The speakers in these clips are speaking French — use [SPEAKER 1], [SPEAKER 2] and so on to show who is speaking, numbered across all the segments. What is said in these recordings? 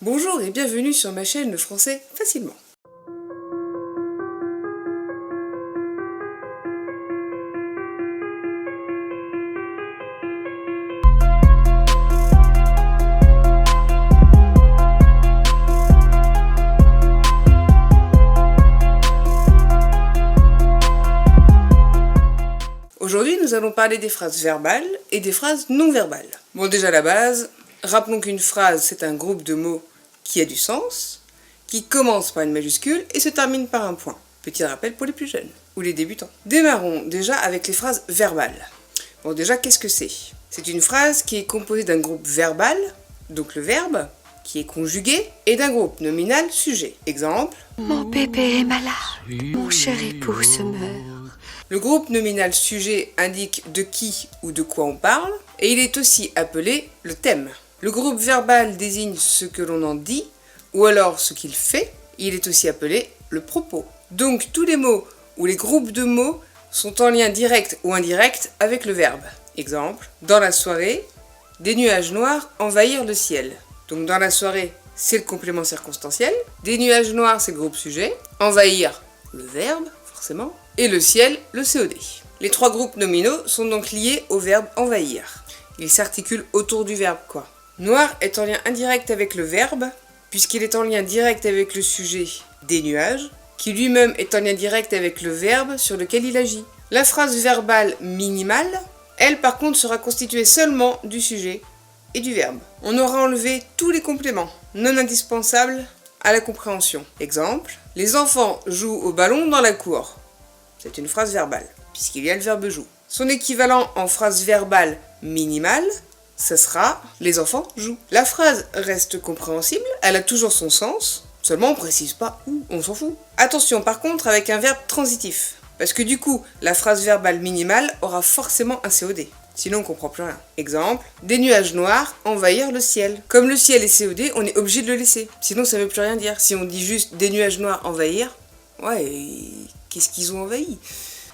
[SPEAKER 1] Bonjour et bienvenue sur ma chaîne Le Français Facilement. Aujourd'hui, nous allons parler des phrases verbales et des phrases non verbales. Bon, déjà la base, rappelons qu'une phrase, c'est un groupe de mots qui a du sens, qui commence par une majuscule et se termine par un point. Petit rappel pour les plus jeunes ou les débutants. Démarrons déjà avec les phrases verbales. Bon, déjà, qu'est-ce que c'est ? C'est une phrase qui est composée d'un groupe verbal, donc le verbe, qui est conjugué, et d'un groupe nominal sujet. Exemple.
[SPEAKER 2] Mon bébé est malade, mon cher époux se meurt.
[SPEAKER 1] Le groupe nominal sujet indique de qui ou de quoi on parle, et il est aussi appelé le thème. Le groupe verbal désigne ce que l'on en dit, ou alors ce qu'il fait, il est aussi appelé le propos. Donc tous les mots ou les groupes de mots sont en lien direct ou indirect avec le verbe. Exemple, dans la soirée, des nuages noirs envahirent le ciel. Donc dans la soirée, c'est le complément circonstanciel, des nuages noirs c'est le groupe sujet, envahir le verbe, forcément, et le ciel, le COD. Les trois groupes nominaux sont donc liés au verbe envahir. Ils s'articulent autour du verbe quoi. Noir est en lien indirect avec le verbe, puisqu'il est en lien direct avec le sujet des nuages, qui lui-même est en lien direct avec le verbe sur lequel il agit. La phrase verbale minimale, elle par contre sera constituée seulement du sujet et du verbe. On aura enlevé tous les compléments non indispensables à la compréhension. Exemple, les enfants jouent au ballon dans la cour. C'est une phrase verbale, puisqu'il y a le verbe joue. Son équivalent en phrase verbale minimale, ça sera « les enfants jouent ». La phrase reste compréhensible, elle a toujours son sens, seulement on précise pas où, on s'en fout. Attention par contre avec un verbe transitif, parce que du coup, la phrase verbale minimale aura forcément un COD, sinon on comprend plus rien. Exemple, des nuages noirs envahirent le ciel. Comme le ciel est COD, on est obligé de le laisser, sinon ça veut plus rien dire. Si on dit juste des nuages noirs envahir, ouais, qu'est-ce qu'ils ont envahi ?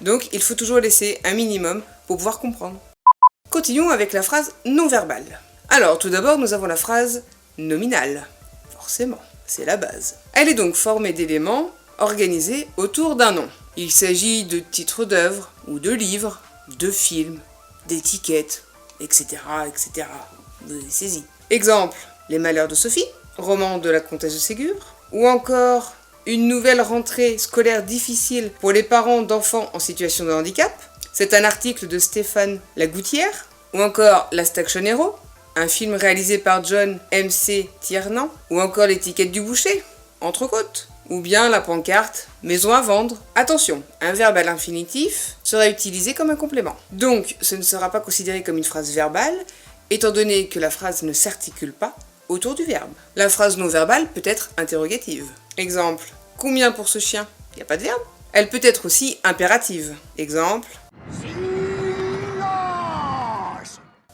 [SPEAKER 1] Donc il faut toujours laisser un minimum pour pouvoir comprendre. Continuons avec la phrase non verbale. Alors tout d'abord nous avons la phrase nominale. Forcément, c'est la base. Elle est donc formée d'éléments organisés autour d'un nom. Il s'agit de titres d'œuvres ou de livres, de films, d'étiquettes, etc. etc. Vous avez saisi. Exemple, Les Malheurs de Sophie, roman de la comtesse de Ségur, ou encore Une nouvelle rentrée scolaire difficile pour les parents d'enfants en situation de handicap. C'est un article de Stéphane Lagoutière. Ou encore L'Astaction Hero, un film réalisé par John M.C. Tiernan. Ou encore L'étiquette du boucher, Entrecôte. Ou bien la pancarte Maison à vendre. Attention, un verbe à l'infinitif sera utilisé comme un complément. Donc, ce ne sera pas considéré comme une phrase verbale, étant donné que la phrase ne s'articule pas autour du verbe. La phrase non verbale peut être interrogative. Exemple, combien pour ce chien ? Il n'y a pas de verbe. Elle peut être aussi impérative. Exemple,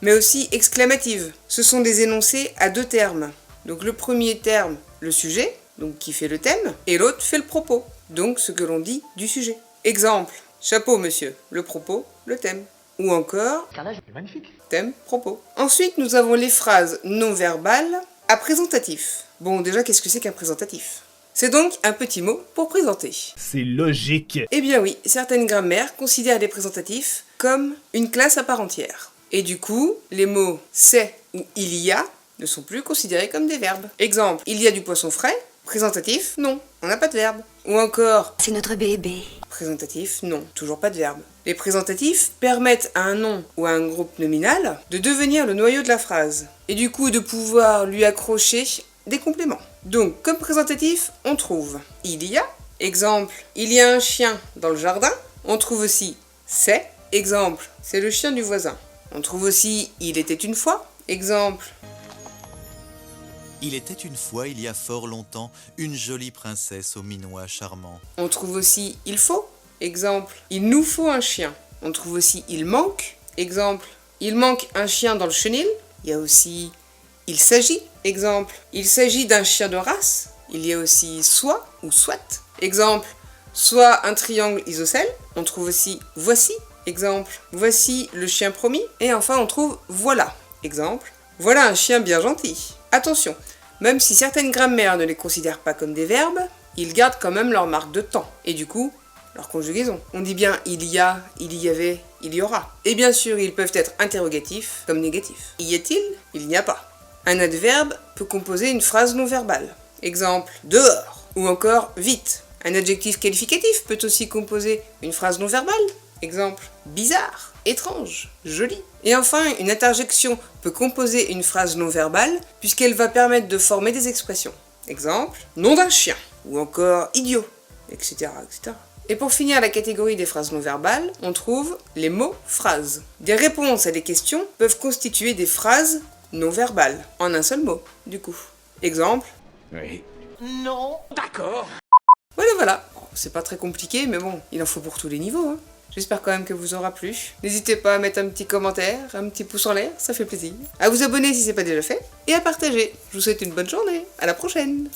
[SPEAKER 1] mais aussi exclamative. Ce sont des énoncés à deux termes. Donc le premier terme, le sujet, donc qui fait le thème, et l'autre fait le propos, donc ce que l'on dit du sujet. Exemple, chapeau monsieur, le propos, le thème. Ou encore, thème, propos. Ensuite, nous avons les phrases non verbales à présentatif. Bon, déjà, qu'est-ce que c'est qu'un présentatif ? C'est donc un petit mot pour présenter.
[SPEAKER 3] C'est logique.
[SPEAKER 1] Eh bien oui, certaines grammaires considèrent les présentatifs comme une classe à part entière. Et du coup, les mots « c'est » ou « il y a » ne sont plus considérés comme des verbes. Exemple, il y a du poisson frais. Présentatif, non, on n'a pas de verbe. Ou encore,
[SPEAKER 2] C'est notre bébé.
[SPEAKER 1] présentatif, non, toujours pas de verbe. Les présentatifs permettent à un nom ou à un groupe nominal de devenir le noyau de la phrase. Et du coup, de pouvoir lui accrocher des compléments. Donc, comme présentatif, on trouve « il y a ». Exemple, il y a un chien dans le jardin. On trouve aussi « c'est ». Exemple, c'est le chien du voisin. On trouve aussi « il était une fois ». Exemple,
[SPEAKER 4] il était une fois, il y a fort longtemps, une jolie princesse au minois charmant.
[SPEAKER 1] on trouve aussi « il faut ». Exemple, il nous faut un chien. On trouve aussi « il manque ». Exemple, il manque un chien dans le chenil. Il y a aussi « il s'agit ». Exemple, il s'agit d'un chien de race. Il y a aussi « soit » ou « soit ». Exemple, soit un triangle isocèle. On trouve aussi « voici ». Exemple, voici le chien promis. Et enfin, on trouve voilà. Exemple, voilà un chien bien gentil. Attention, Même si certaines grammaires ne les considèrent pas comme des verbes, ils gardent quand même leur marque de temps, et du coup, leur conjugaison. On dit bien il y a, il y avait, il y aura. Et bien sûr, ils peuvent être interrogatifs comme négatifs. Y a-t-il? Il n'y a pas. Un adverbe peut composer une phrase non verbale. Exemple, dehors, ou encore vite. Un adjectif qualificatif peut aussi composer une phrase non verbale. Exemple, bizarre, étrange, joli. Et enfin, une interjection peut composer une phrase non verbale puisqu'elle va permettre de former des expressions. Exemple, nom d'un chien, ou encore idiot, etc., etc. Et pour finir la catégorie des phrases non verbales, on trouve les mots phrases. Des réponses à des questions peuvent constituer des phrases non verbales, en un seul mot, du coup. Exemple,
[SPEAKER 3] Oui. Non. D'accord.
[SPEAKER 1] Voilà. C'est pas très compliqué, mais bon, il en faut pour tous les niveaux, hein. J'espère quand même que vous aura plu. N'hésitez pas à mettre un petit commentaire, un petit pouce en l'air, ça fait plaisir. À vous abonner si c'est pas déjà fait, et à partager. Je vous souhaite une bonne journée. À la prochaine.